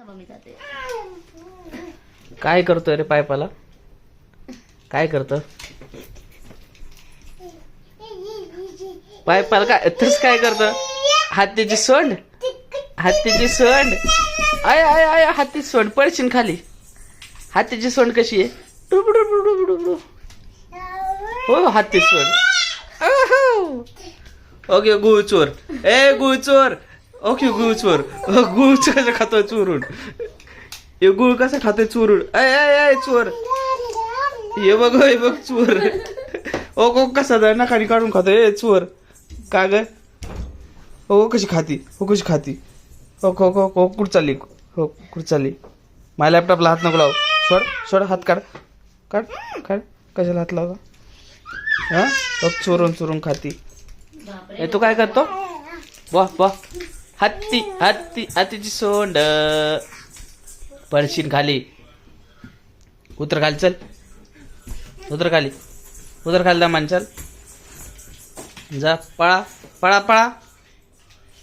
Mummy जाते. काय करतोय रे पायपाला? काय करतो पायपाला? काय तस काय करतो? हातीची सोंड, हातीची सोंड. आय आय आय हाती सोंड, पडशील खाली. हातीची सोंड कशी आहे? हो हाती सोंड. ओके गुळ चोर. ए गुळ चोर. ओके गुळ चोर. गुळ कसं खातोय चोरून? हे गुळ कसं खातोय चोरून? अय अय अय चोर. हे बघ चोर. ओ गो कसा नाकाने काढून खातोय. ए चोर. का ग? हो कशी खाती? हो कशी खाती? हो हो हो हो कुठं चालली? हो कुठं चालली? माझ्या लॅपटॉपला हात नको लाव. सोड सोड हात काढ. काढ काढ. कशाला हात लावला? हा बघ चोरून चोरून खाती. ए तू काय करतो? वाह वाह. हत्ती हत्ती हत्तीची सोंड. पडशील खाली. उतर खाली चल. उतर खाली. उतर खाली दा चल. जा पळा पळा पळा.